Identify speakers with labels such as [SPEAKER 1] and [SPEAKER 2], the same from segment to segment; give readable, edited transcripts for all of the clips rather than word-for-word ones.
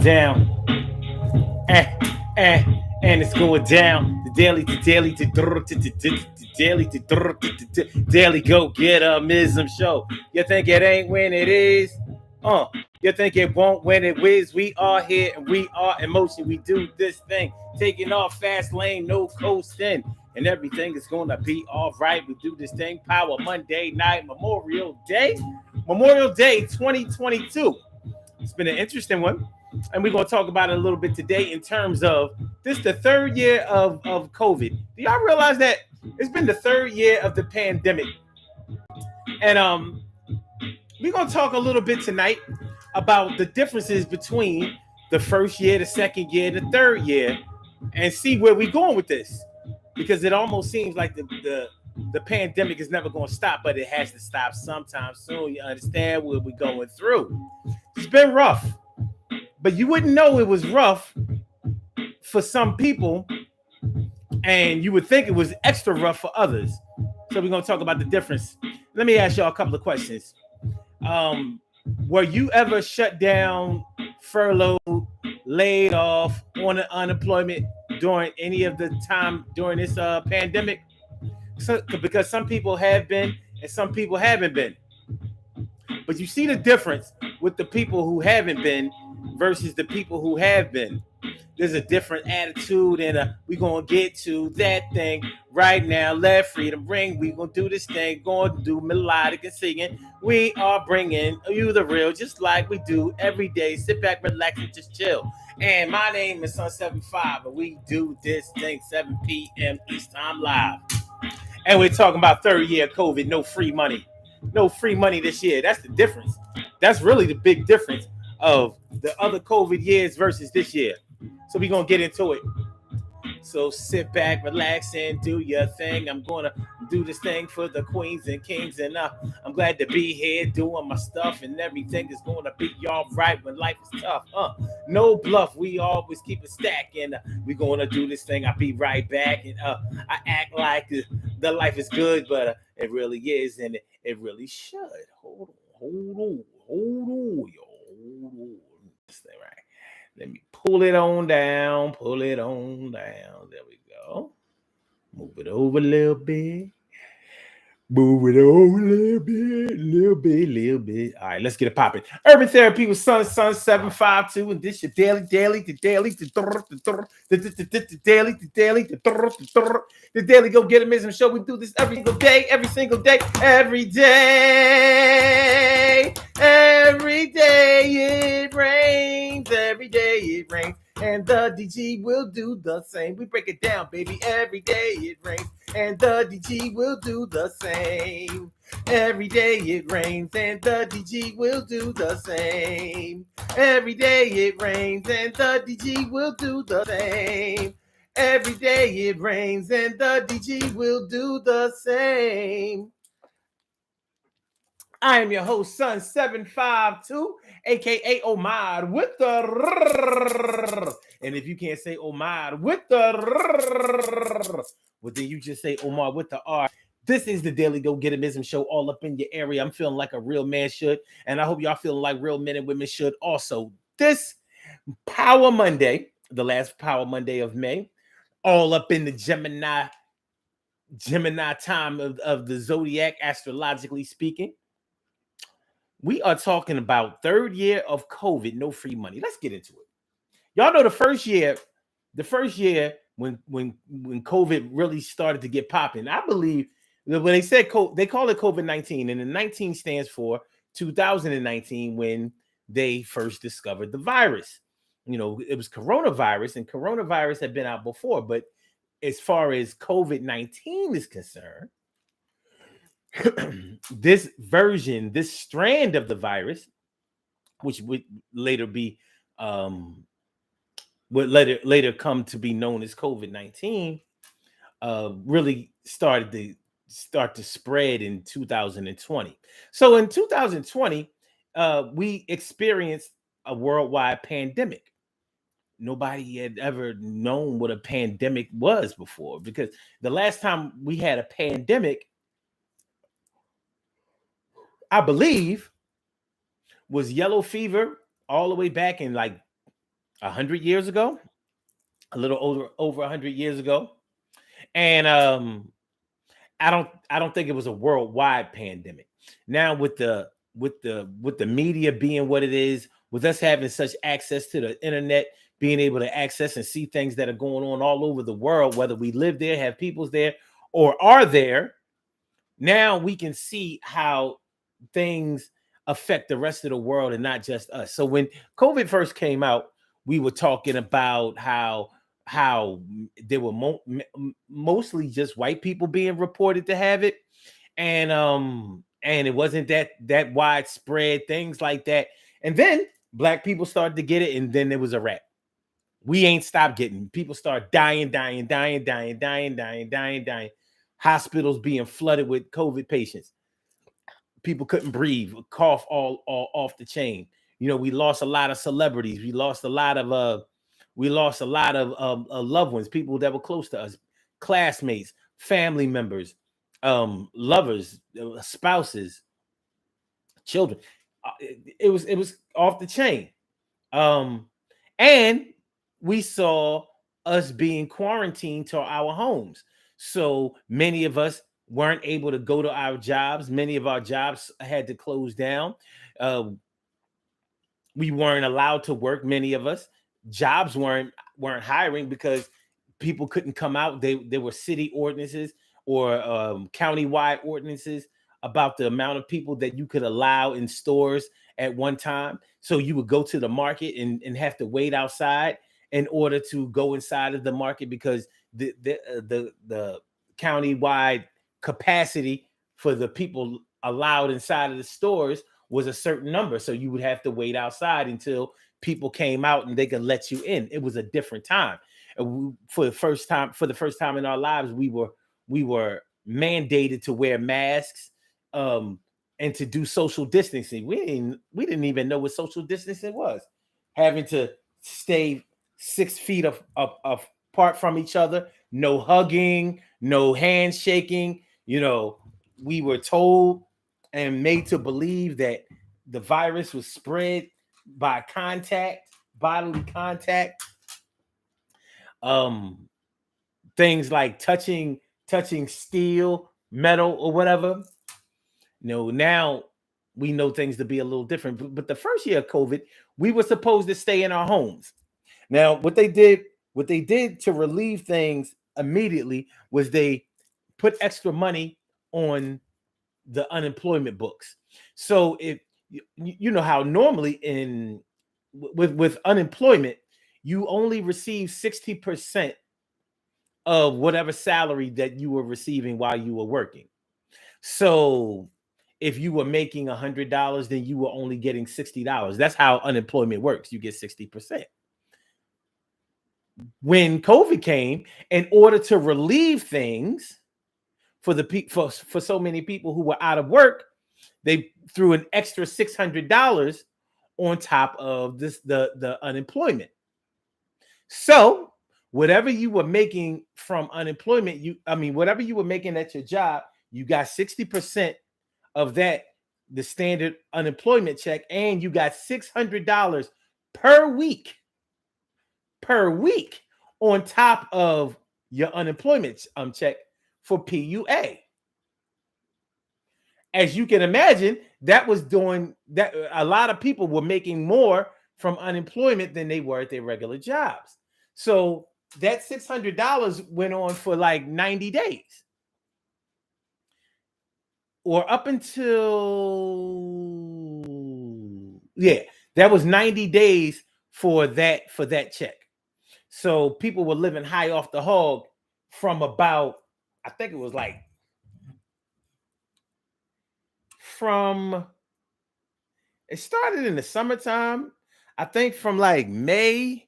[SPEAKER 1] down. Eh, eh, and it's going down. The daily, daily go get a mism show. You think it ain't when it is? You think it won't when it is? We are here and we are in motion. We do this thing, taking off fast lane, no coasting, and everything is gonna be all right. We do this thing. Power Monday night, Memorial Day, 2022. It's been an interesting one, and we're going to talk about it a little bit today in terms of this the third year of COVID. Do y'all realize that it's been the third year of the pandemic? And we're going to talk a little bit tonight about the differences between the first year, the second year, the third year, and see where we're going with this. Because it almost seems like the pandemic is never going to stop, but it has to stop sometime soon. You understand what we're going through. It's been rough, but you wouldn't know it was rough for some people, and you would think it was extra rough for others. So we're going to talk about the difference. Let me ask y'all a couple of questions. Were you ever shut down, furloughed, laid off, on unemployment during any of the time during this pandemic? So, because some people have been and some people haven't been. But you see the difference with the people who haven't been versus the people who have been. There's a different attitude, and we're going to get to that thing right now. Let freedom ring. We're going to do this thing, going to do melodic and singing. We are bringing you the real, just like we do every day. Sit back, relax, and just chill. And my name is Sun75, and we do this thing 7 p.m. East Time live. And we're talking about third year COVID, no free money. No free money this year. That's the difference. That's really the big difference of the other COVID years versus this year. So we're going to get into it. So sit back, relax, and do your thing. I'm going to do this thing for the queens and kings. And I'm glad to be here doing my stuff. And everything is going to be all right when life is tough. No bluff. We always keep a stack. And we're going to do this thing. I'll be right back. And I act like the life is good, but it really is. And it really should. Hold on, yo. This thing right. Let me pull it on down. There we go. Move it over a little bit. Little bit. All right, let's get it popping. Urban Therapy with Sun752, and this your daily, the daily go get a show. We do this every single day, every day it rains, and the DG will do the same. We break it down, baby, every day it rains, and the DG will do the same. Every day it rains, and the DG will do the same. Every day it rains, and the DG will do the same. Every day it rains, and the DG will do the same. I am your host, Sun752, aka Omar with the. And if you can't say Omar with the, well, then you just say Omar with the R. This is the Daily Go Get It show, all up in your area. I'm feeling like a real man should, and I hope y'all feeling like real men and women should also. This Power Monday, the last Power Monday of May, all up in the Gemini time of the zodiac, astrologically speaking. We are talking about third year of COVID, no free money. Let's get into it. Y'all know the first year when COVID really started to get popping, I believe when they said they call it COVID-19, and the 19 stands for 2019 when they first discovered the virus. You know, it was coronavirus, and coronavirus had been out before, but as far as COVID-19 is concerned, this version, this strand of the virus, which would later be would later come to be known as COVID-19, really started to spread in 2020. So in 2020, we experienced a worldwide pandemic. Nobody had ever known what a pandemic was before, because the last time we had a pandemic, I believe, was yellow fever all the way back in like 100 years ago, a little over 100 years ago. And I don't think it was a worldwide pandemic. Now with the media being what it is, with us having such access to the internet, being able to access and see things that are going on all over the world, whether we live there, have peoples there, or are there, now we can see how things affect the rest of the world and not just us. So when COVID first came out, we were talking about how there were mostly just white people being reported to have it, and it wasn't that widespread, things like that. And then black people started to get it, and then there was a wrap. We ain't stopped getting. People start dying, dying, dying, dying, dying, dying, dying, dying. Hospitals being flooded with COVID patients. People couldn't breathe, cough all off the chain. You know, we lost a lot of celebrities. We lost a lot of loved ones, people that were close to us, classmates, family members, lovers, spouses, children. It was off the chain. Um, and we saw us being quarantined to our homes. So many of us weren't able to go to our jobs. Many of our jobs had to close down. Uh, we weren't allowed to work. Many of us jobs weren't hiring because people couldn't come out. There were city ordinances or county-wide ordinances about the amount of people that you could allow in stores at one time. So you would go to the market and have to wait outside in order to go inside of the market because the county-wide capacity for the people allowed inside of the stores was a certain number. So you would have to wait outside until people came out and they could let you in. It was a different time. For the first time in our lives, we were mandated to wear masks, um, and to do social distancing. We didn't even know what social distancing was. Having to stay 6 feet apart from each other, no hugging, no handshaking. You know, we were told and made to believe that the virus was spread by contact, bodily contact. Um, Things like touching steel, metal, or whatever. Now we know things to be a little different. But the first year of COVID, we were supposed to stay in our homes. Now, what they did to relieve things immediately was they put extra money on the unemployment books. So if you know how normally with unemployment, you only receive 60% of whatever salary that you were receiving while you were working. So if you were making $100, then you were only getting $60. That's how unemployment works. You get 60%. When COVID came, in order to relieve things for so many people who were out of work, they threw an extra $600 on top of the unemployment. So whatever you were making from unemployment, whatever you were making at your job, you got 60% of that, the standard unemployment check, and you got $600 per week on top of your unemployment check for PUA. As you can imagine, that was doing that. A lot of people were making more from unemployment than they were at their regular jobs. So that $600 went on for like 90 days, or up until, yeah, that was 90 days for that check. So people were living high off the hog from about, I think it was like from, it started in the summertime. I think from like May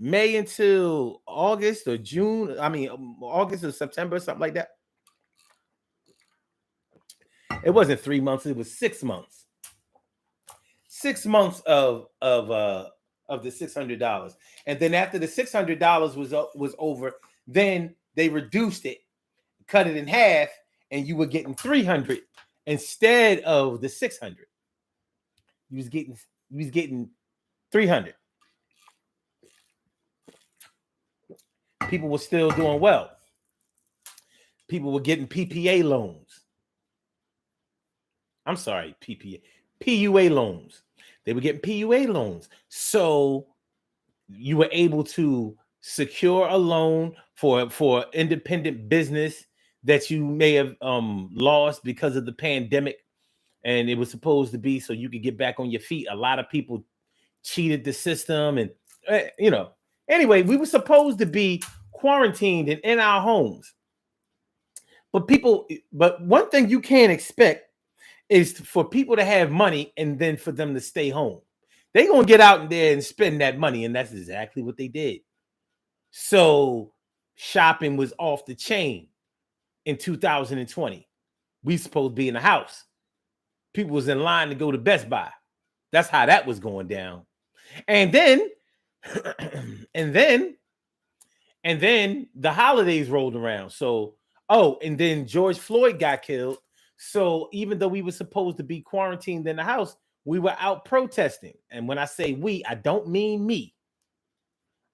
[SPEAKER 1] until August or June. August or September, something like that. It wasn't 3 months, it was 6 months. 6 months of the $600. And then after the $600 was over, then they reduced it, cut it in half, and you were getting 300 instead of the 600. You was getting 300. people were still doing well. People were getting PPA loans. I'm sorry, PUA loans. They were getting PUA loans. So you were able to secure a loan for independent business that you may have lost because of the pandemic, and it was supposed to be so you could get back on your feet. A lot of people cheated the system, and anyway, we were supposed to be quarantined and in our homes. But one thing you can't expect is for people to have money and then for them to stay home. They're going to get out there and spend that money, and that's exactly what they did. So shopping was off the chain in 2020. We supposed to be in the house. People was in line to go to Best Buy. That's how that was going down. And then and then the holidays rolled around. So, and then George Floyd got killed. So even though we were supposed to be quarantined in the house, we were out protesting. And when I say we, I don't mean me.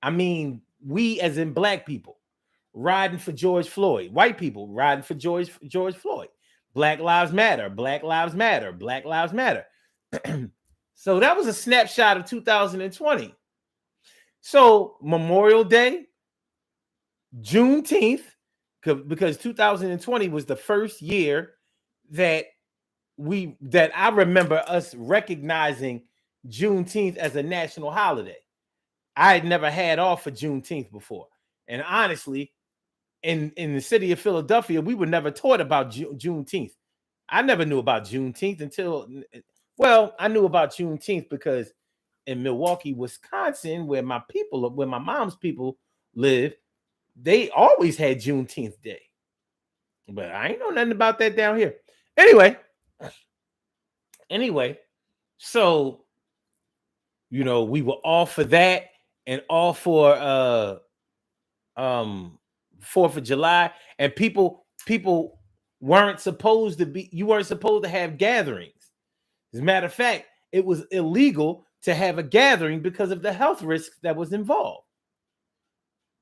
[SPEAKER 1] I mean we as in black people riding for George Floyd, white people riding for George Floyd. Black Lives Matter, Black Lives Matter, Black Lives Matter. So that was a snapshot of 2020. So Memorial Day, Juneteenth, because 2020 was the first year that I remember us recognizing Juneteenth as a national holiday. I had never had off for Juneteenth before. And honestly, in the city of Philadelphia, we were never taught about Juneteenth. I never knew about Juneteenth until, I knew about Juneteenth because in Milwaukee, Wisconsin, where my mom's people live, they always had Juneteenth Day. But I ain't know nothing about that down here. Anyway, so we were all for that and all for 4th of July, and people weren't supposed to be, you weren't supposed to have gatherings. As a matter of fact, it was illegal to have a gathering because of the health risks that was involved.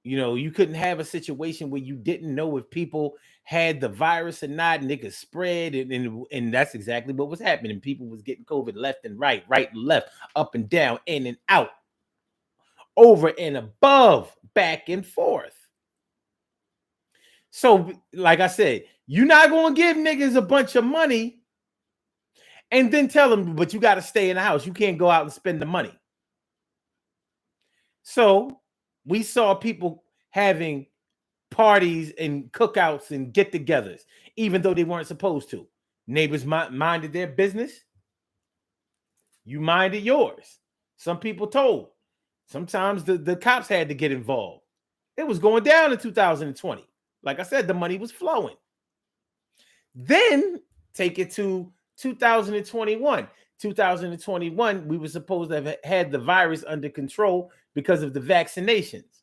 [SPEAKER 1] You couldn't have a situation where you didn't know if people had the virus or not, and it could spread, and that's exactly what was happening. People was getting COVID left and right and left, up and down, in and out, over and above, back and forth. So, like I said, you're not going to give niggas a bunch of money and then tell them, but you got to stay in the house. You can't go out and spend the money. So we saw people having parties and cookouts and get-togethers, even though they weren't supposed to. Neighbors minded their business. You minded yours. Some people told. Sometimes the cops had to get involved. It was going down in 2020. Like I said, the money was flowing. Then take it to 2021. 2021, we were supposed to have had the virus under control because of the vaccinations.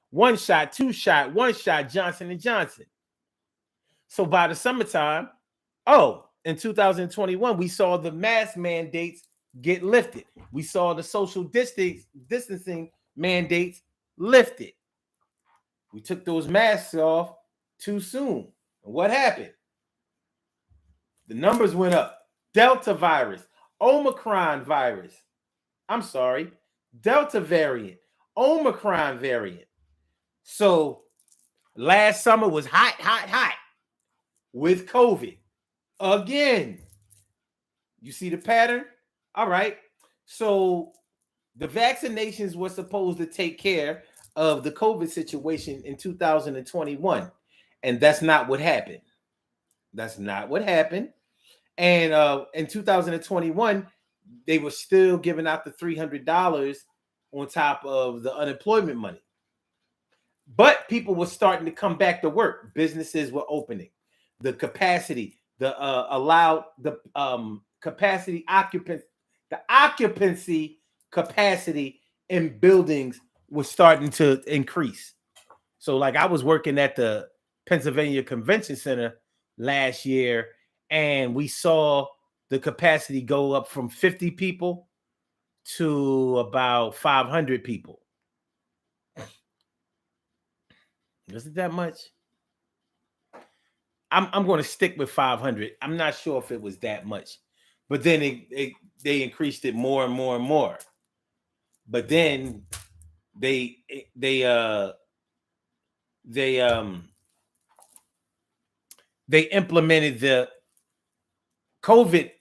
[SPEAKER 1] 1 shot, 2 shot, 1 shot, Johnson & Johnson. So by the summertime, in 2021, we saw the mask mandates get lifted. We saw the social distancing mandates lifted. We took those masks off too soon. And what happened? The numbers went up. Delta virus, Omicron virus. I'm sorry, Delta variant, Omicron variant. So last summer was hot with COVID. Again, you see the pattern? All right. So the vaccinations were supposed to take care of the COVID situation in 2021. And that's not what happened. That's not what happened. And in 2021, they were still giving out the $300 on top of the unemployment money. But people were starting to come back to work. Businesses were opening. The capacity, capacity occupants, the occupancy capacity in buildings was starting to increase. So like I was working at the Pennsylvania Convention Center last year, and we saw the capacity go up from 50 people to about 500 people. Was it that much? I'm going to stick with 500. I'm not sure if it was that much, but then they increased it more and more and more. But then they they uh they they implemented the COVID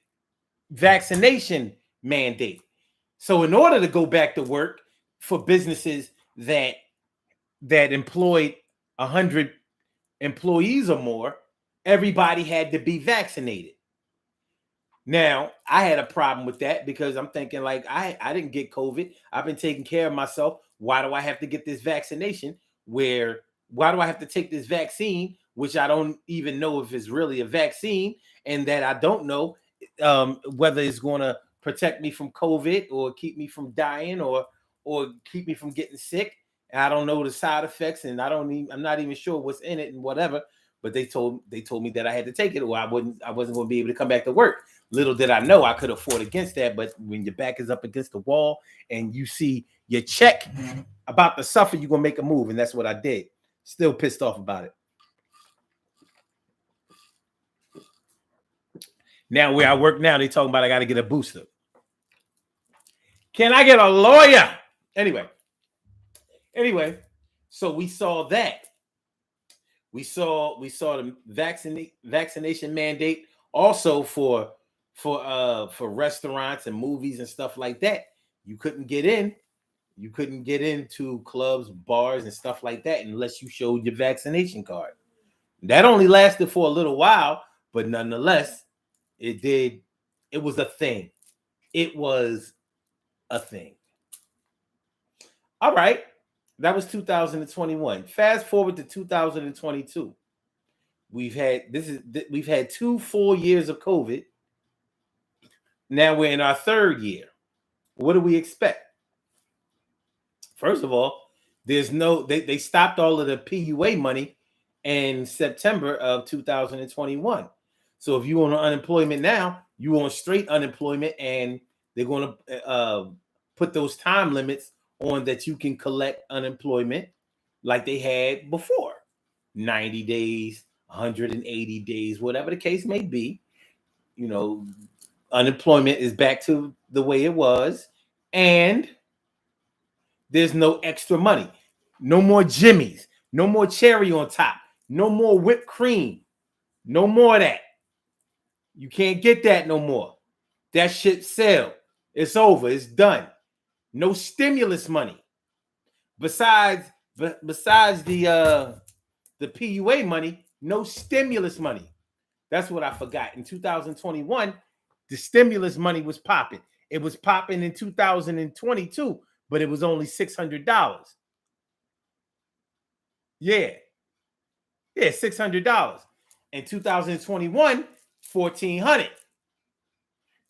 [SPEAKER 1] vaccination mandate. So in order to go back to work for businesses that employed 100 employees or more, everybody had to be vaccinated. Now, I had a problem with that because I'm thinking like I didn't get COVID. I've been taking care of myself. Why do I have to get this vaccination? Why do I have to take this vaccine, which I don't even know if it's really a vaccine, and that I don't know whether it's going to protect me from COVID or keep me from dying or keep me from getting sick. And I don't know the side effects, and I'm not even sure what's in it and whatever. But they told me that I had to take it, or I wasn't going to be able to come back to work. Little did I know I could afford against that. But when your back is up against the wall and you see your check about to suffer, you're going to make a move. And that's what I did. Still pissed off about it. Now where I work now, they talking about I got to get a booster. Can I get a lawyer? Anyway, so we saw that. We saw the vaccination mandate also for restaurants and movies and stuff like that. You couldn't get in. You couldn't get into clubs, bars, and stuff like that unless you showed your vaccination card. That only lasted for a little while, but nonetheless, it did. It was a thing. It was a thing. All right. That was 2021. Fast forward to 2022. We've had 2 full years of COVID. Now we're in our third year. What do we expect? First of all, they stopped all of the PUA money in September of 2021. So if you on unemployment now, you on straight unemployment, and they're going to put those time limits on that you can collect unemployment like they had before. 90 days, 180 days, whatever the case may be. You know, unemployment is back to the way it was, and there's no extra money. No more Jimmy's, no more cherry on top, no more whipped cream, no more of that. You can't get that no more. That shit sell. It's over. It's done. No stimulus money. Besides the PUA money, no stimulus money. That's what I forgot. In 2021, the stimulus money was popping. It was popping in 2022, but it was only $600. Yeah, $600. In 2021, $1,400.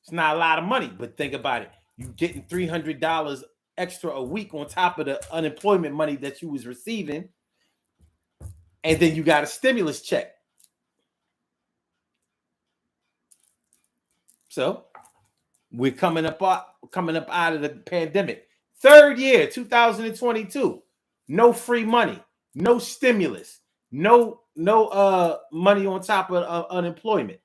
[SPEAKER 1] It's not a lot of money, but think about it. You getting $300 extra a week on top of the unemployment money that you was receiving, and then you got a stimulus check. So we're coming up out of the pandemic. Third year, 2022. No free money, no stimulus, no money on top of unemployment,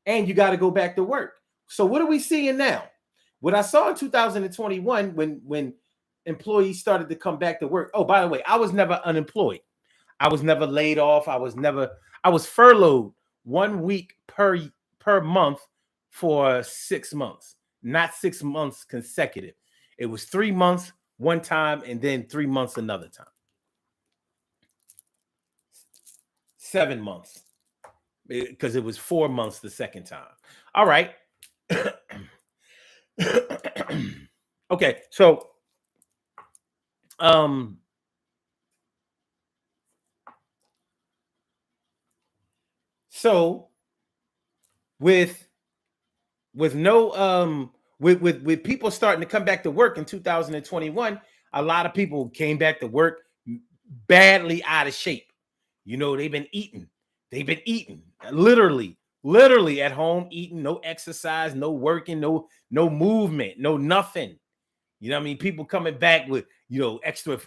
[SPEAKER 1] and you got to go back to work. So what are we seeing now? What I saw in 2021 when employees started to come back to work. Oh, by the way, I was never unemployed. I was never laid off. I was furloughed 1 week per month for 6 months, not 6 months consecutive. It was 3 months one time and then 3 months another time. 7 months, because it was 4 months the second time. All right. Okay, so with no with people starting to come back to work in 2021, a lot of people came back to work badly out of shape. You know, they've been eating literally at home, eating, no exercise, no working, no movement, no nothing. You know what I mean? People coming back with, extra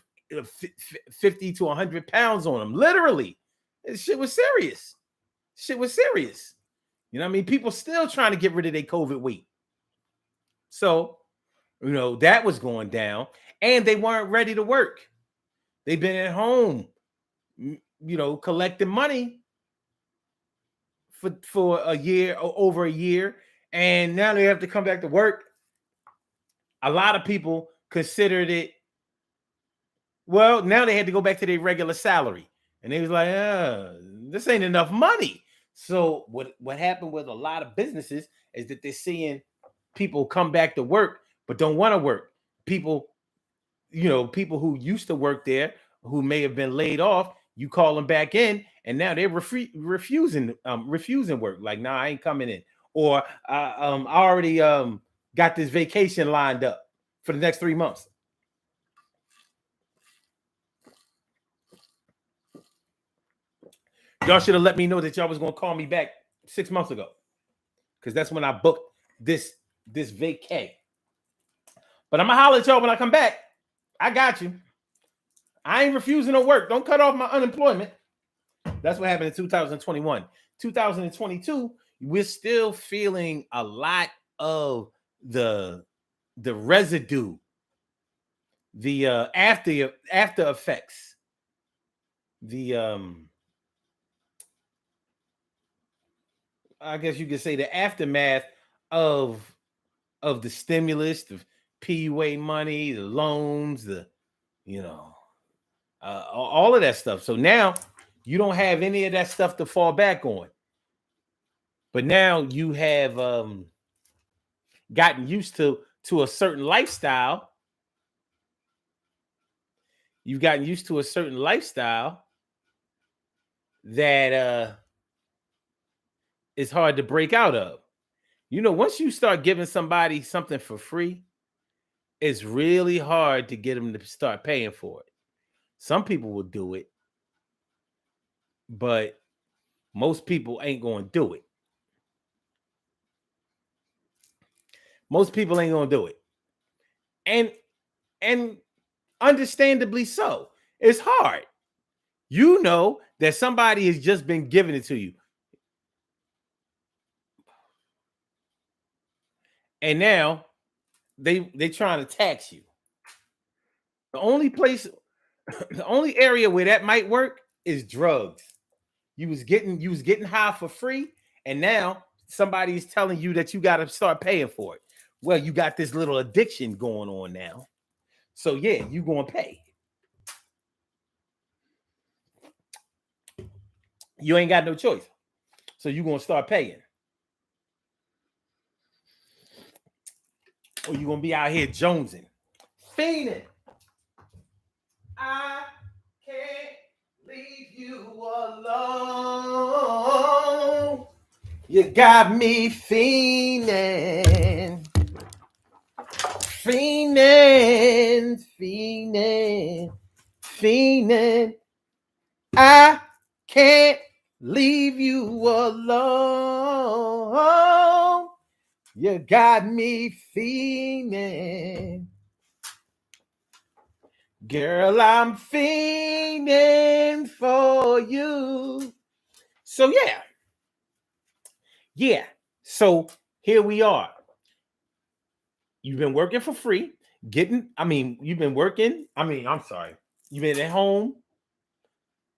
[SPEAKER 1] 50 to 100 pounds on them. Literally. This shit was serious. Shit was serious. You know what I mean? People still trying to get rid of their COVID weight. So, that was going down. And they weren't ready to work. They've been at home, collecting money for a year or over a year. And now they have to come back to work. A lot of people considered it. Well, now they had to go back to their regular salary. And they was like, this ain't enough money. So what happened with a lot of businesses is that they're seeing people come back to work, but don't want to work. People who used to work there, who may have been laid off, you call them back in, and now they're refusing work. Like, nah, I ain't coming in. Or I already got this vacation lined up for the next 3 months. Y'all should have let me know that y'all was gonna call me back 6 months ago, because that's when I booked this vacay. But I'm gonna holler at y'all when I come back. I got you. I ain't refusing to work. Don't cut off my unemployment. That's what happened in 2021. 2022, we're still feeling a lot of the residue, the after effects, the I guess you could say the aftermath of the stimulus, the PUA money, the loans, all of that stuff. So now you don't have any of that stuff to fall back on. But now you have gotten used to a certain lifestyle. You've gotten used to a certain lifestyle that is hard to break out of. Once you start giving somebody something for free, it's really hard to get them to start paying for it. Some people will do it, but most people ain't going to do it. Most people ain't going to do it. And understandably so. It's hard. You know that somebody has just been giving it to you. And now they trying to tax you. The only area where that might work is drugs. You was getting high for free, and now somebody is telling you that you got to start paying for it. Well, you got this little addiction going on now. So yeah, you going to pay. You ain't got no choice. So you going to start paying. Or you going to be out here jonesing, fiending. I can't leave you alone. You got me fiending. I can't leave you alone. You got me fiending. Girl, I'm fiending for you. So yeah. So here we are. You've been working for free. You've been working. You've been at home.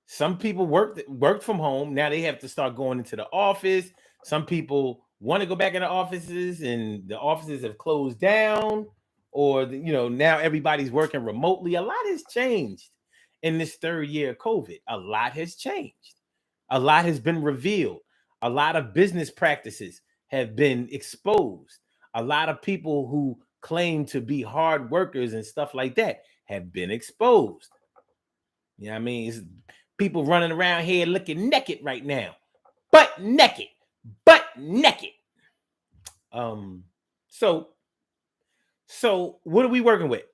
[SPEAKER 1] Some people worked from home. Now they have to start going into the office. Some people want to go back in the offices, and the offices have closed down. Or now everybody's working remotely. A lot has changed in this third year of COVID. A lot has changed. A lot has been revealed. A lot of business practices have been exposed. A lot of people who claim to be hard workers and stuff like that have been exposed. You know what I mean? It's people running around here looking naked right now. Butt naked. So what are we working with?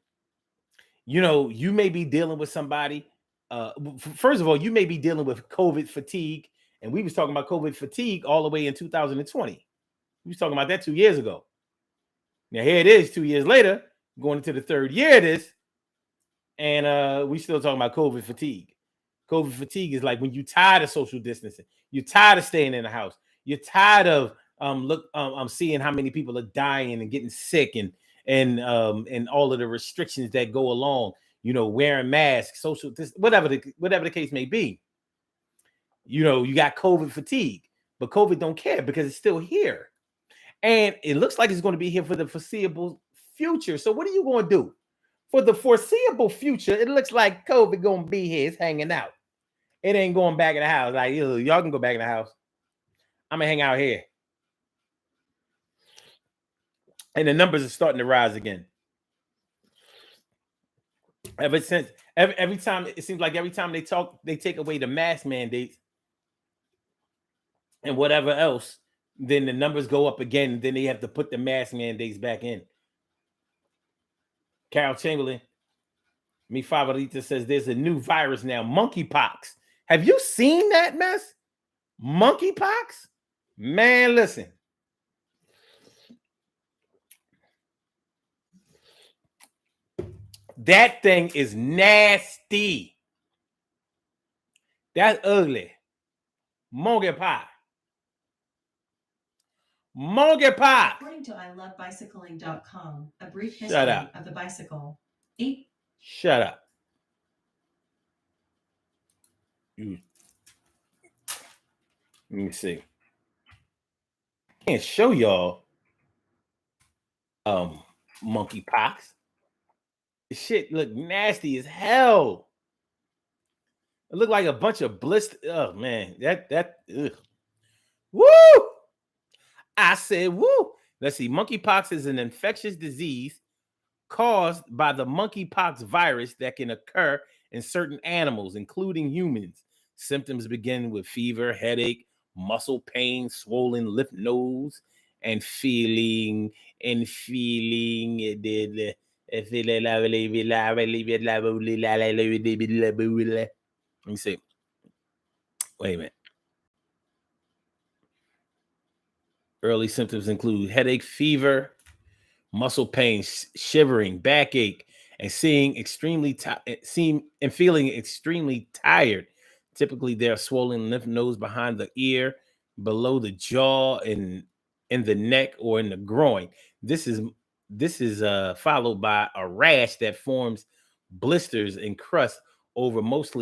[SPEAKER 1] You may be dealing with somebody. First of all, you may be dealing with COVID fatigue. And we was talking about COVID fatigue all the way in 2020. We was talking about that 2 years ago. Now here it is 2 years later, going into the third year of this. And we still talking about COVID fatigue. COVID fatigue is like when you're tired of social distancing, you're tired of staying in the house, you're tired of seeing how many people are dying and getting sick, and all of the restrictions that go along, wearing masks, whatever the case may be. You got COVID fatigue, but COVID don't care because it's still here. And it looks like it's going to be here for the foreseeable future. So what are you going to do? For the foreseeable future, it looks like COVID going to be here. It's hanging out. It ain't going back in the house. Like, y'all can go back in the house. I'm going to hang out here. And the numbers are starting to rise again. Every time, it seems like every time they take away the mask mandates and whatever else, then the numbers go up again. Then they have to put the mask mandates back in. Carol Chamberlain, Mi Favorita, says there's a new virus now, monkeypox. Have you seen that mess? Monkeypox? Man, listen. That thing is nasty. That's ugly. Monkeypox. Monkeypox.
[SPEAKER 2] According to ilovebicycling.com, a brief history of the bicycle.
[SPEAKER 1] Shut up. Let me see. I can't show y'all monkeypox. This shit look nasty as hell. It looked like a bunch of blisters. Oh man, ugh. Woo! I said woo. Let's see. Monkeypox is an infectious disease caused by the monkeypox virus that can occur in certain animals, including humans. Symptoms begin with fever, headache, muscle pain, swollen lymph nodes, and feeling. Let me see. Wait a minute. Early symptoms include headache, fever, muscle pain, shivering, backache, and feeling extremely tired. Typically, there are swollen lymph nodes behind the ear, below the jaw, and in the neck or in the groin. This is followed by a rash that forms blisters and crust most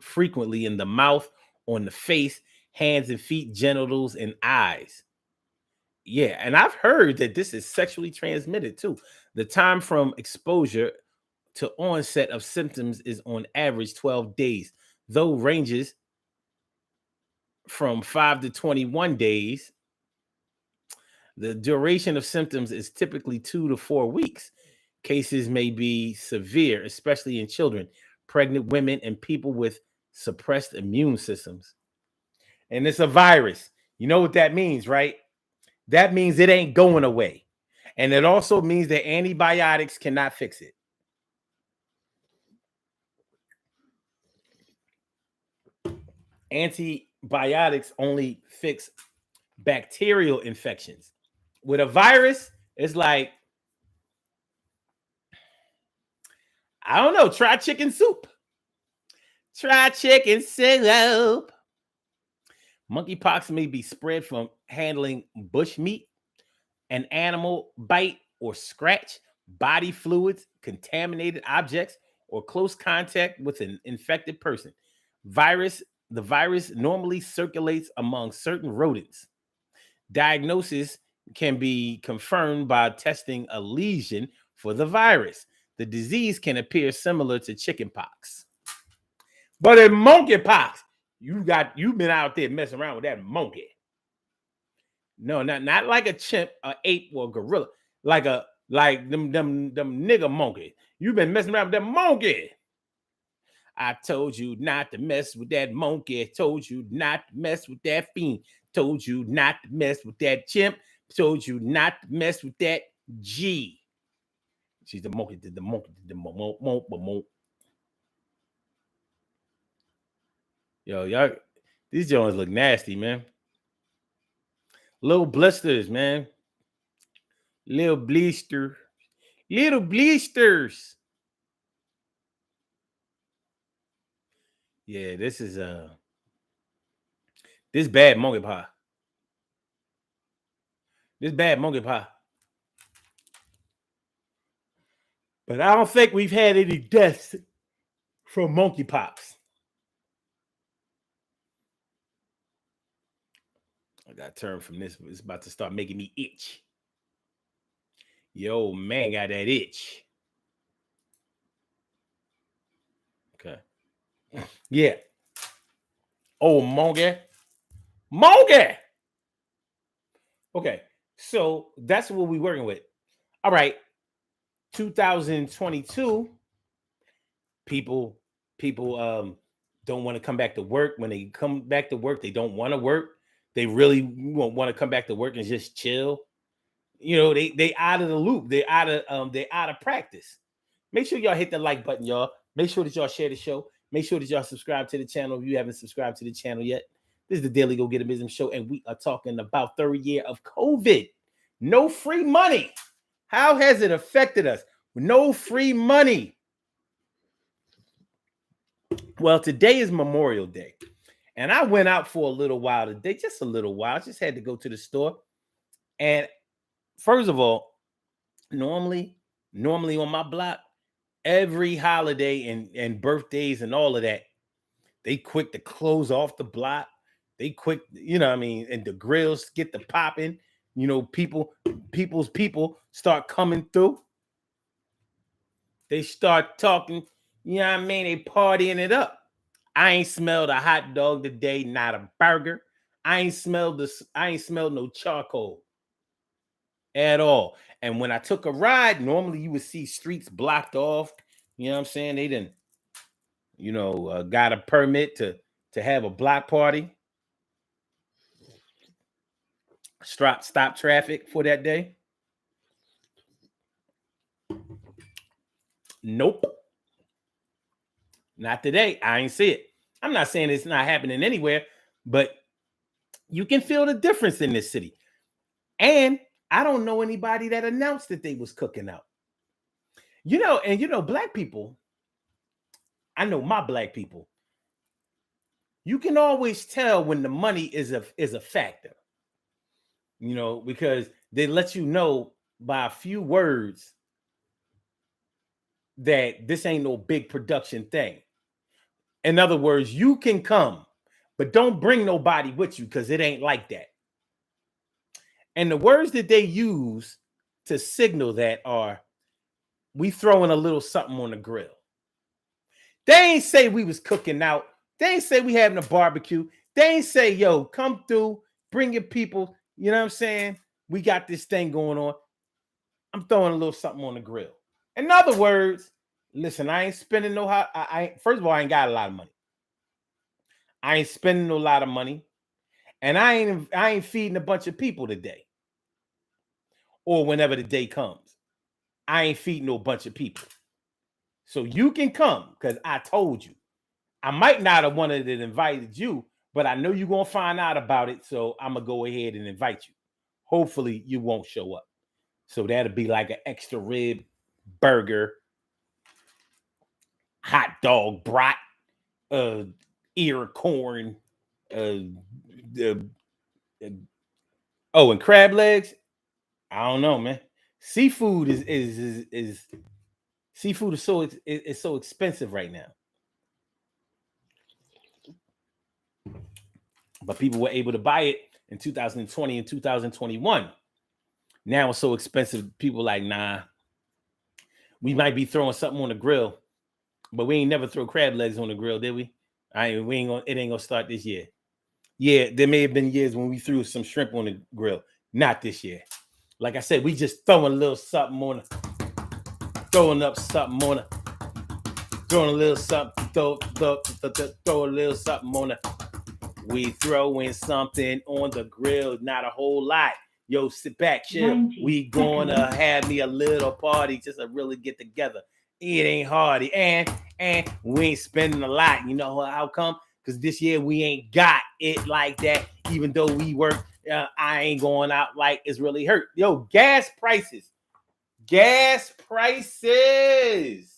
[SPEAKER 1] frequently in the mouth, on the face, hands and feet, genitals, and eyes. Yeah, and I've heard that this is sexually transmitted too. The time from exposure to onset of symptoms is on average 12 days, though ranges from 5 to 21 days. The duration of symptoms is typically 2 to 4 weeks. Cases may be severe, especially in children, pregnant women, and people with suppressed immune systems. And it's a virus. You know what that means, right? That means it ain't going away. And it also means that antibiotics cannot fix it. Antibiotics only fix bacterial infections. With a virus, it's like, I don't know, try chicken soup. Try chicken soup. Monkeypox may be spread from handling bush meat, an animal bite or scratch, body fluids, contaminated objects, or close contact with an infected person. The virus normally circulates among certain rodents. Diagnosis can be confirmed by testing a lesion for the virus. The disease can appear similar to chickenpox. But in monkeypox, you've been out there messing around with that monkey. No, not like a chimp, an ape, or a gorilla. Like them nigga monkey. You've been messing around with that monkey. I told you not to mess with that monkey. Told you not to mess with that fiend. Told you not to mess with that chimp. Told you not to mess with that G. She's the monkey. Did the monkey? Did the monkey? Yo, y'all, these joints look nasty, man. Little blisters, man. Little blister. Little blisters. Yeah, this is this bad monkey pie. This bad monkey pie. But I don't think we've had any deaths from monkeypox. I got turned from this. It's about to start making me itch. Yo, man, got that itch. Okay. Yeah. Oh, monkey. Monkey. Okay. So that's what we're working with. All right. 2022. People don't want to come back to work. When they come back to work, they don't want to work. They really want to come back to work and just chill. You know, they out of the loop. They're out of practice. Make sure y'all hit the like button, y'all. Make sure that y'all share the show. Make sure that y'all subscribe to the channel if you haven't subscribed to the channel yet. This is the Daily Go Get a Business Show, and we are talking about third year of COVID. No free money. How has it affected us? No free money. Well, today is Memorial Day, and I went out for a little while today, just a little while. I just had to go to the store. And first of all, normally on my block, every holiday and birthdays and all of that, they quick to close off the block. They quick, you know what I mean, and the grills get the popping. You know, people's people start coming through. They start talking, you know what I mean? They partying it up. I ain't smelled a hot dog today, not a burger. I ain't smelled no charcoal at all. And when I took a ride, normally you would see streets blocked off. You know what I'm saying? They didn't, got a permit to have a block party. Stop traffic for that day. Nope. Not today. I ain't see it. I'm not saying it's not happening anywhere, but you can feel the difference in this city. And I don't know anybody that announced that they was cooking out. Black people, I know my black people, you can always tell when the money is a factor. Because they let you know by a few words that this ain't no big production thing. In other words, you can come, but don't bring nobody with you because it ain't like that. And the words that they use to signal that are, we throwing a little something on the grill. They ain't say we was cooking out. They ain't say we having a barbecue. They ain't say, yo, come through, bring your people. You know what I'm saying? We got this thing going on. I'm throwing a little something on the grill. In other words, listen, I ain't spending first of all, I ain't got a lot of money. I ain't spending a lot of money. And I ain't feeding a bunch of people today. Or whenever the day comes. I ain't feeding no bunch of people. So you can come because I told you. I might not have wanted to invited you, but I know you're going to find out about it. So I'm going to go ahead and invite you. Hopefully you won't show up. So that'll be like an extra rib, burger, hot dog, brat, ear of corn, and crab legs. I don't know, man. Seafood is so expensive right now. But people were able to buy it in 2020 and 2021. Now it's so expensive. People like, nah, we might be throwing something on the grill, but we ain't never throw crab legs on the grill, did we? It ain't gonna start this year. Yeah, there may have been years when we threw some shrimp on the grill. Not this year. Like I said, we just throwing a little something on it. Throwing up something on it. Throwing a little something. Throw a little something on it. We throwing something on the grill. Not a whole lot. Yo, sit back, chill. We gonna have me a little party just to really get together. It ain't hardy. And we ain't spending a lot. You know how come? Because this year we ain't got it like that. Even though we work, I ain't going out like it's really hurt. Yo, gas prices gas prices.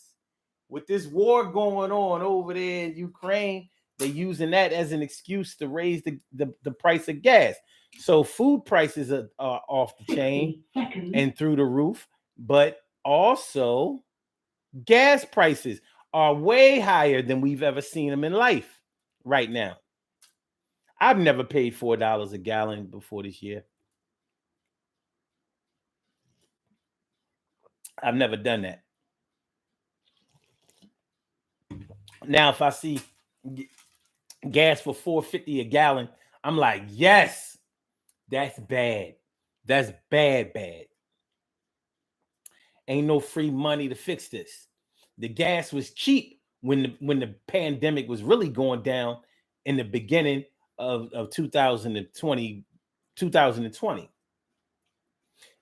[SPEAKER 1] With this war going on over there in Ukraine, they're using that as an excuse to raise the price of gas. So food prices are off the chain and through the roof, but also gas prices are way higher than we've ever seen them in life right now. I've never paid $4 a gallon before this year. I've never done that. Now, if I see gas for $4.50 a gallon, I'm like, yes, that's bad. That's bad. Ain't no free money to fix this. The gas was cheap when the pandemic was really going down in the beginning of 2020.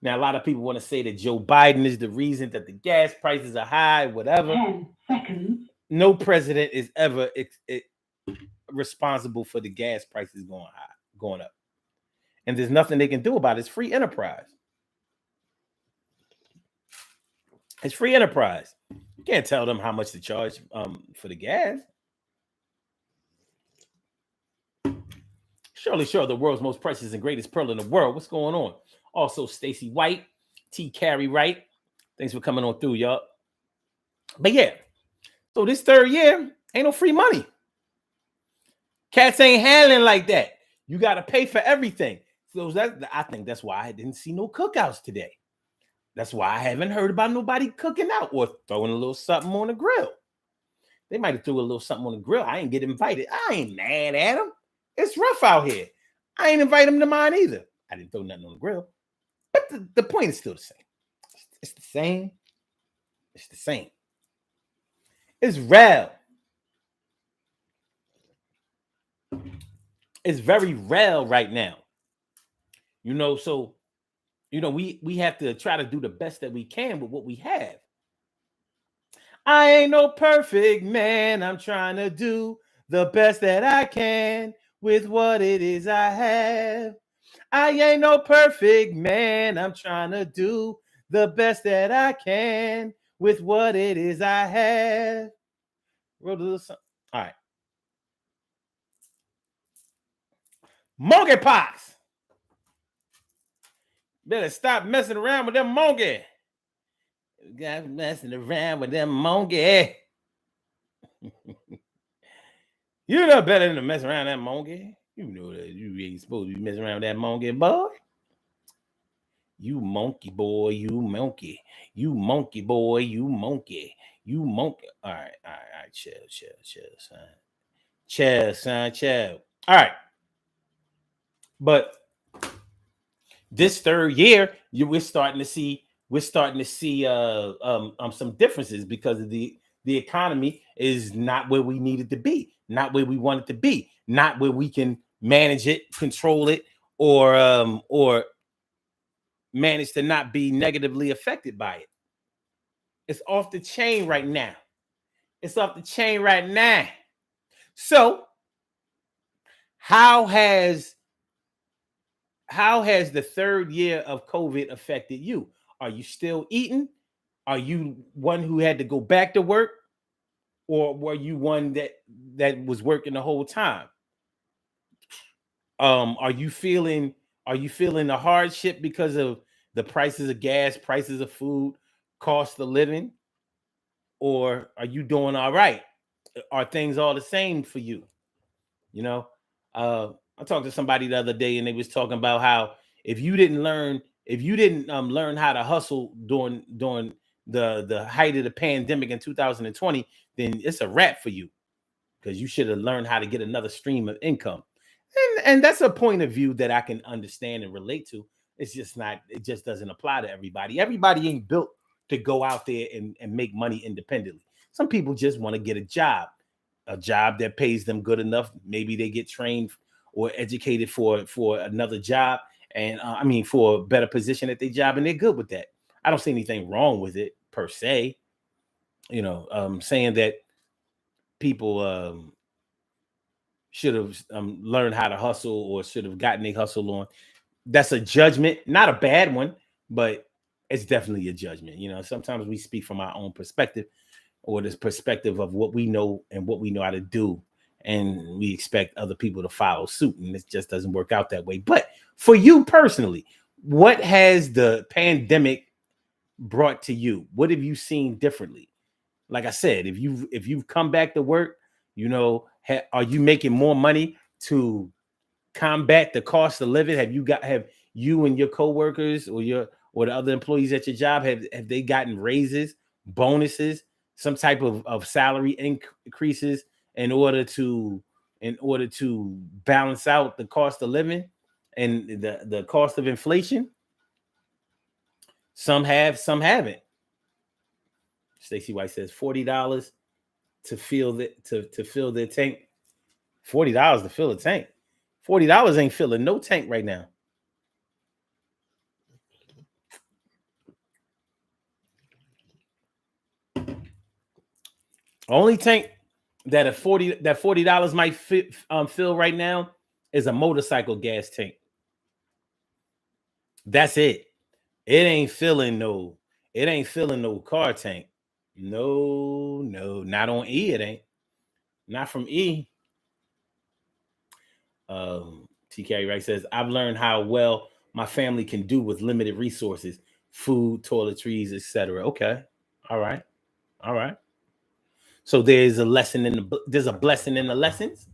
[SPEAKER 1] Now, a lot of people want to say that Joe Biden is the reason that the gas prices are high, whatever.
[SPEAKER 3] 10 seconds.
[SPEAKER 1] No president is ever responsible for the gas prices going up. And there's nothing they can do about it. It's free enterprise. It's free enterprise. You can't tell them how much to charge for the gas. Surely, the world's most precious and greatest pearl in the world. What's going on? Also, Stacy White, T. Carey Wright. Thanks for coming on through, y'all. But yeah, so this third year ain't no free money. Cats ain't handling like that. You got to pay for everything. So I think that's why I didn't see no cookouts today. That's why I haven't heard about nobody cooking out or throwing a little something on the grill. They might have threw a little something on the grill. I ain't get invited. I ain't mad at them. It's rough out here. I ain't invite them to mine either. I didn't throw nothing on the grill. But the point is still the same. It's the same. It's the same. It's real. It's very real right now. So, we have to try to do the best that we can with what we have. I ain't no perfect man. I'm trying to do the best that I can with what it is I have. I ain't no perfect man. I'm trying to do the best that I can with what it is I have. Wrote a little something. All right. Monkeypox. Better stop messing around with them monkey. Got messing around with them monkey. You're not better than to mess around that monkey. You know that you ain't supposed to be messing around with that monkey, boy. You monkey boy, you monkey. You monkey boy, you monkey. You monkey. All right. Chill, son. Chill, son, chill. All right. But this third year, we're starting to see some differences because of the economy is not where we need it to be, not where we want it to be, not where we can manage it, control it, or manage to not be negatively affected by it. It's off the chain right now. So, how has the third year of COVID affected you? Are you still eating? Are you one who had to go back to work? Or were you one that was working the whole time? Are you feeling the hardship because of the prices of gas, prices of food, cost of living? Or are you doing all right? Are things all the same for you? I talked to somebody the other day and they was talking about how if you didn't learn how to hustle during the height of the pandemic in 2020, then it's a wrap for you, because you should have learned how to get another stream of income. And that's a point of view that I can understand and relate to. It just doesn't apply to everybody. Everybody ain't built to go out there and make money independently. Some people just want to get a job that pays them good enough. Maybe they get trained or educated for another job, and for a better position at their job, and they're good with that. I don't see anything wrong with it per se. Saying that people should have learned how to hustle or should have gotten a hustle on. That's a judgment, not a bad one, but it's definitely a judgment. Sometimes we speak from our own perspective, or this perspective of what we know and what we know how to do, and we expect other people to follow suit, and it just doesn't work out that way. But for you personally, what has the pandemic brought to you? What have you seen differently? Like I said, if you've come back to work, are you making more money to combat the cost of living? Have you and your coworkers or the other employees at your job, have they gotten raises, bonuses, some type of salary increases in order to balance out the cost of living and the cost of inflation? Some have, some haven't. Stacey White says $40 to fill their tank. $40 to fill a tank. $40 ain't filling no tank right now. Only tank that $40 might fill right now is a motorcycle gas tank. That's it. It ain't filling no car tank. No, not on E. It ain't. Not from E. TK Wright says, I've learned how well my family can do with limited resources, food, toiletries, etc. Okay. All right. So there's a blessing in the lessons.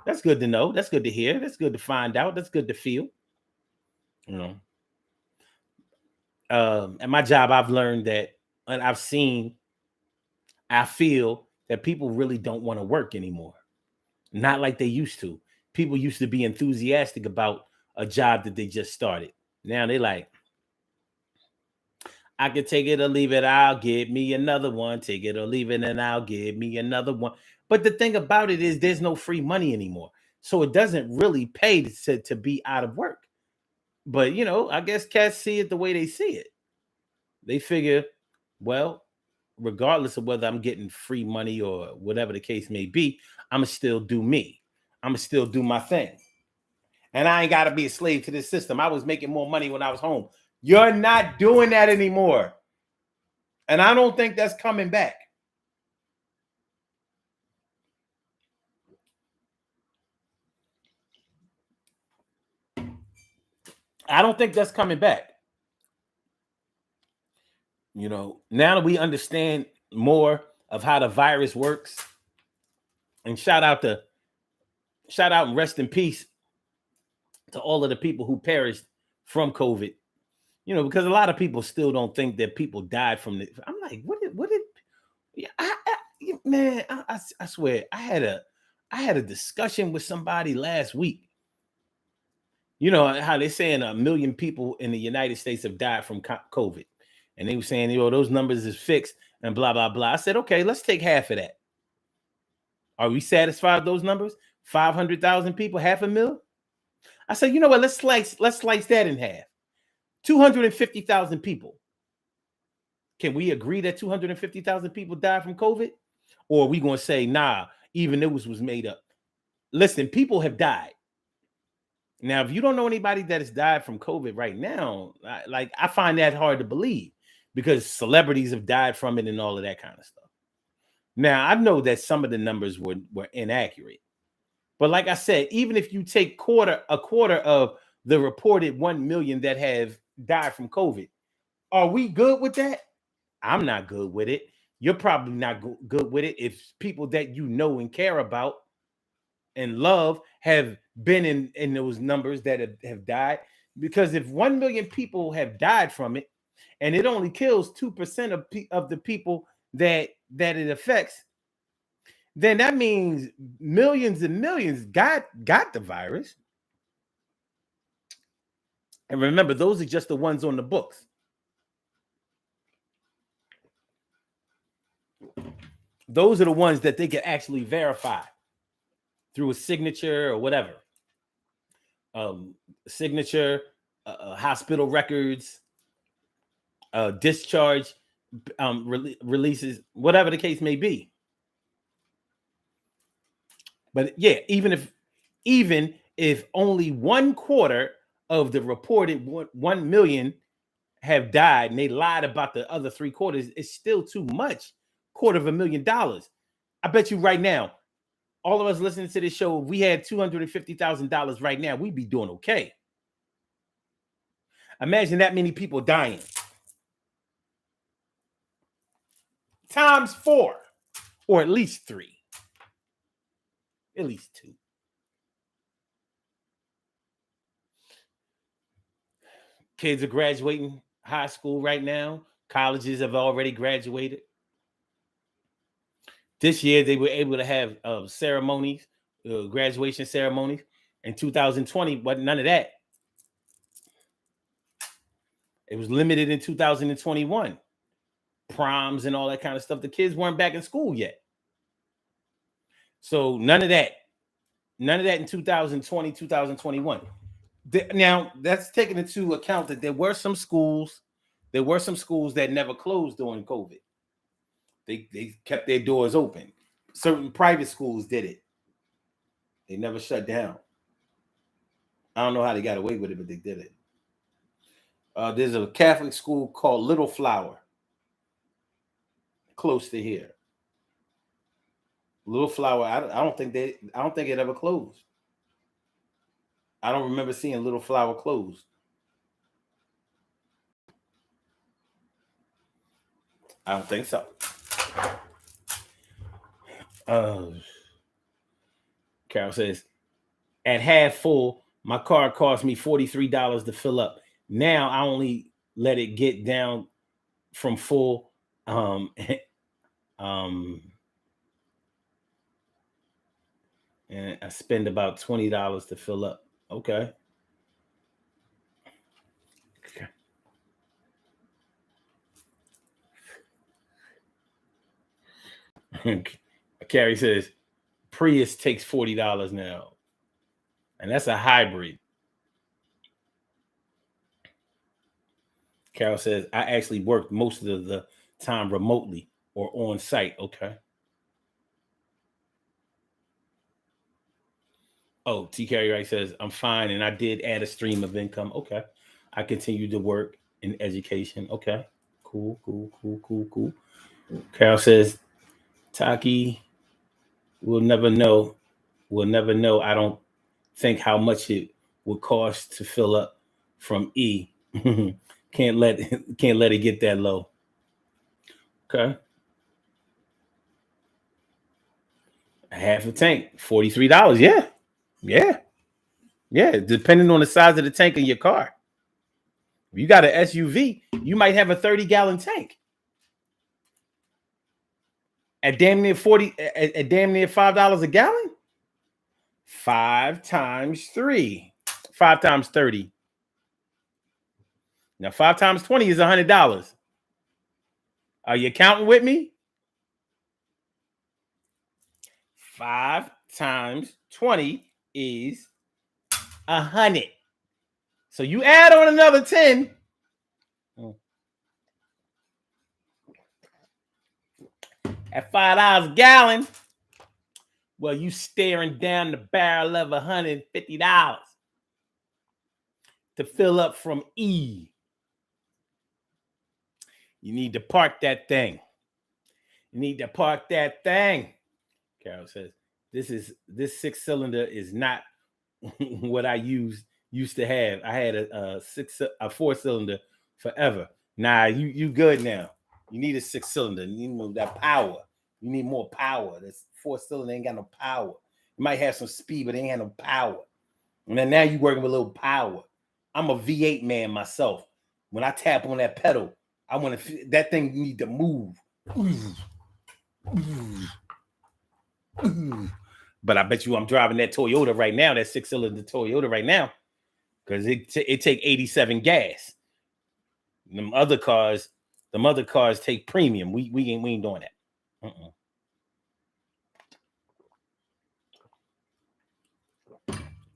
[SPEAKER 1] That's good to know. That's good to hear. That's good to find out. That's good to feel. At my job, I've learned that, and I feel that people really don't want to work anymore. Not like they used to. People used to be enthusiastic about a job that they just started. Now they like, I can take it or leave it. I'll get me another one. Take it or leave it, and I'll get me another one. But the thing about it is there's no free money anymore. So it doesn't really pay to be out of work. But, I guess cats see it the way they see it. They figure, well, regardless of whether I'm getting free money or whatever the case may be, I'm going to still do me. I'm going to still do my thing. And I ain't got to be a slave to this system. I was making more money when I was home. You're not doing that anymore. And I don't think that's coming back. I don't think that's coming back. Now that we understand more of how the virus works, and shout out and rest in peace to all of the people who perished from COVID. Because a lot of people still don't think that people died from it. I'm like, what did man, I swear, I had a discussion with somebody last week. How they're saying 1 million people in the United States have died from COVID. And they were saying, those numbers is fixed and blah, blah, blah. I said, okay, let's take half of that. Are we satisfied with those numbers? 500,000 people, 500,000? I said, you know what? Let's slice that in half. 250,000 people. Can we agree that 250,000 people died from COVID? Or are we going to say, nah, even news was made up? Listen, people have died. Now, if you don't know anybody that has died from COVID right now, I find that hard to believe, because celebrities have died from it and all of that kind of stuff. Now, I know that some of the numbers were inaccurate. But like I said, even if you take a quarter of the reported 1 million that have died from COVID, are we good with that? I'm not good with it. You're probably not good with it if people that you know and care about and love have been in those numbers that have died. Because if 1 million people have died from it, and it only kills 2% of the people that it affects, then that means millions and millions got the virus. And remember, those are just the ones on the books. Those are the ones that they can actually verify through a signature or whatever. Signature, hospital records, discharge releases, whatever the case may be. But yeah, even if only 1/4 of the reported 1 million have died, and they lied about the other 3/4, it's still too much. $250,000. I bet you right now, all of us listening to this show, if we had $250,000 right now, we'd be doing okay. Imagine that many people dying. Times 4, or at least 3. At least 2. Kids are graduating high school right now. Colleges have already graduated. This year, they were able to have ceremonies, graduation ceremonies. In 2020, but none of that. It was limited in 2021. Proms and all that kind of stuff. The kids weren't back in school yet. So none of that. None of that in 2020, 2021. Now, that's taking into account that there were some schools that never closed during COVID. They kept their doors open. Certain private schools did it. They never shut down. I don't know how they got away with it, but they did it. There's a Catholic school called Little Flower, close to here. Little Flower. I don't think it ever closed. I don't remember seeing Little Flower closed. I don't think so. Carol says, at half full, my car cost me $43 to fill up. Now I only let it get down from full. And I spend about $20 to fill up. Okay. Carrie says, Prius takes $40 now. And that's a hybrid. Carol says, I actually worked most of the time remotely or on site. Okay. Oh, T. Carrie Wright says, I'm fine. And I did add a stream of income. Okay. I continue to work in education. Okay. Cool. Carol says, Taki, we'll never know. I don't think how much it would cost to fill up from E. Can't let it get that low. Okay. Half a tank, $43. Yeah. Depending on the size of the tank in your car. If you got an SUV, you might have a 30-gallon tank. At damn near $5 a gallon. 5 times 3. 5 times 30. Now 5 times 20 is $100. Are you counting with me? 5 times 20 is 100. So you add on another 10. At $5 a gallon, well, you staring down the barrel of $150 to fill up from E. You need to park that thing. Carol says, this 6-cylinder is not what I used to have. I had a 4-cylinder forever. Nah, you good now. You need a 6-cylinder. You need that power. You need more power. This 4-cylinder ain't got no power. You might have some speed, but it ain't got no power. And then now you working with a little power. I'm a V8 man myself. When I tap on that pedal, I want to. That thing need to move. But I bet you I'm driving that Toyota right now, that 6-cylinder Toyota right now, because it take 87 gas. Them other cars take premium. We ain't doing that.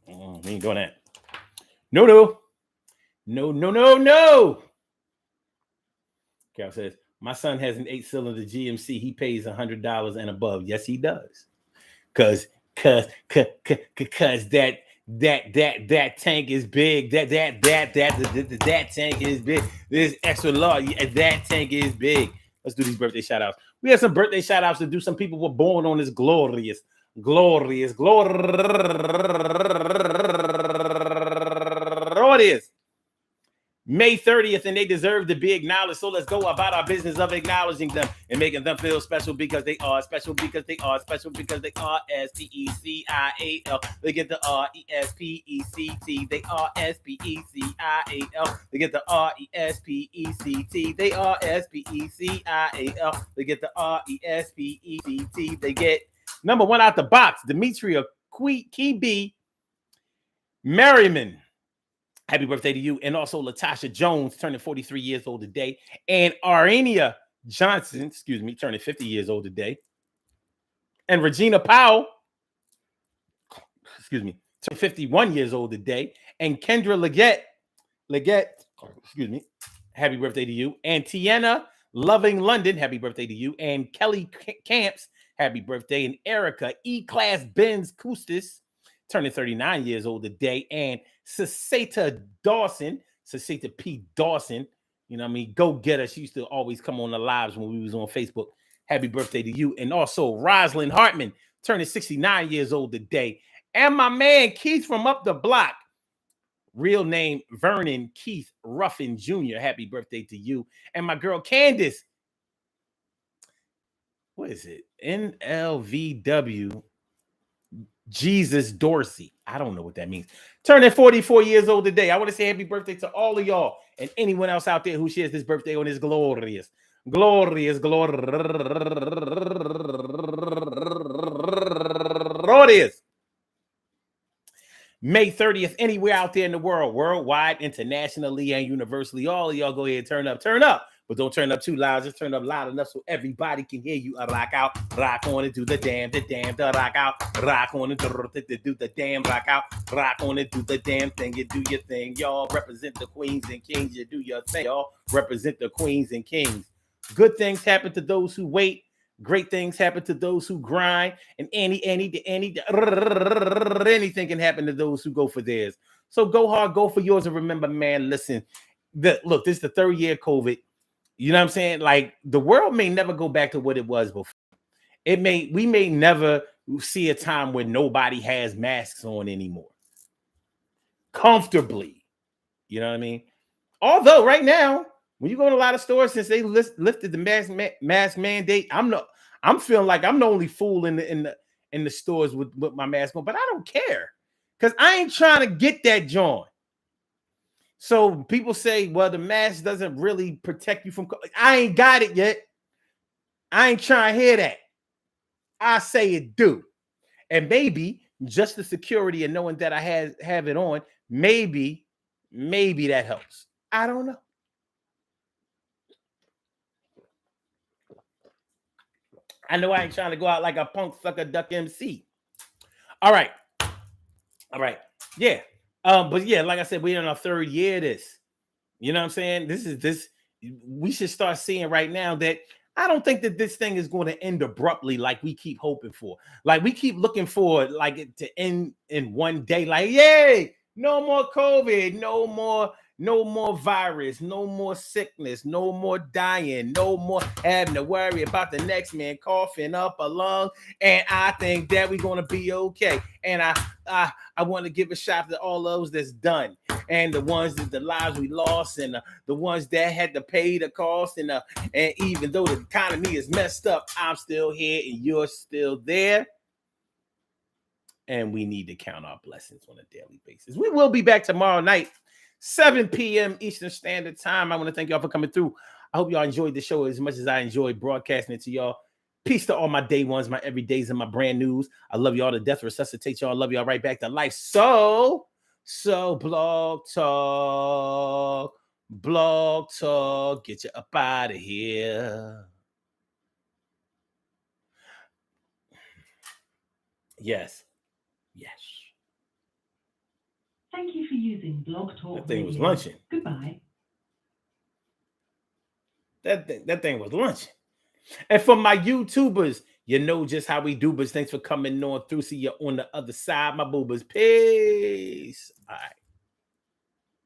[SPEAKER 1] We ain't doing that. No. Carol says, my son has an 8-cylinder GMC. He pays $100 and above. Yes, he does. Cause that That tank is big. That tank is big. This extra large. That tank is big. Let's do these birthday shout outs. We have some birthday shout outs to do. Some people were born on this glorious. May 30th, and they deserve to be acknowledged. So let's go about our business of acknowledging them and making them feel special because they are special because they are special because they are SPECIAL. They get the RESPECT. They are SPECIAL. They get the RESPECT. They are SPECIAL. They get the RESPECT. They get number one out the box, Demetria Key Merriman. Happy birthday to you. And also Latasha Jones turning 43 years old today. And Arania Johnson, turning 50 years old today. And Regina Powell, turning 51 years old today. And Kendra Leggett, happy birthday to you. And Tiana Loving London, happy birthday to you. And Kelly Camps, happy birthday. And Erica E-Class Benz Kustis, turning 39 years old today. And Saseta P. Dawson, you know what I mean? Go get her. She used to always come on the lives when we was on Facebook. Happy birthday to you. And also Rosalind Hartman, turning 69 years old today. And my man Keith from up the block, real name Vernon Keith Ruffin Jr., happy birthday to you. And my girl Candace, what is it? NLVW Jesus Dorsey. I don't know what that means. Turning 44 years old today. I want to say happy birthday to all of y'all and anyone else out there who shares this birthday on this glorious May 30th, anywhere out there in the world, worldwide, internationally, and universally. All of y'all go ahead and turn up. But don't turn up too loud. Just turn up loud enough so everybody can hear you. Rock out, rock on and do the damn, rock out, rock on and do the damn, rock out, rock on and do the damn thing. You do your thing, y'all. Represent the queens and kings. You do your thing, y'all. Represent the queens and kings. Good things happen to those who wait. Great things happen to those who grind. And anything can happen to those who go for theirs. So go hard, go for yours. And remember, man, listen, look, this is the third year of COVID. You know what I'm saying? Like, the world may never go back to what it was before. We may never see a time where nobody has masks on anymore. Comfortably. You know what I mean? Although right now, when you go to a lot of stores, since they lifted the mask mandate, I'm feeling like I'm the only fool in the stores with my mask on, but I don't care because I ain't trying to get that joint. So people say, well, the mask doesn't really protect you from. I ain't got it yet. I ain't trying to hear that. I say it do. And maybe just the security and knowing that I have it on, maybe that helps. I don't know. I know I ain't trying to go out like a punk sucker duck MC. All right. Yeah. But yeah, like I said, we're in our third year of this. You know what I'm saying? This we should start seeing right now that I don't think that this thing is going to end abruptly like we keep hoping for. Like we keep looking for like it to end in one day. Like, yay, no more COVID, no more virus, no more sickness, no more dying, no more having to worry about the next man coughing up a lung. And I think that we're going to be okay. And I want to give a shout to all those that's done. And the ones that the lives we lost and the ones that had to pay the cost. And even though the economy is messed up, I'm still here and you're still there. And we need to count our blessings on a daily basis. We will be back tomorrow night, 7 p.m. Eastern Standard Time. I want to thank y'all for coming through. I hope y'all enjoyed the show as much as I enjoyed broadcasting it to y'all. Peace to all my day ones, my everydays, and my brand news. I love y'all to death. Resuscitate y'all. I love y'all right back to life. So blog talk, get you up out of here. Yes.
[SPEAKER 2] Thank you for using Blog Talk.
[SPEAKER 1] That thing was lunching.
[SPEAKER 2] Goodbye.
[SPEAKER 1] That thing was lunching. And for my YouTubers, You know just how we do, but thanks for coming on through. See you on the other side, my boobas. Peace. All right.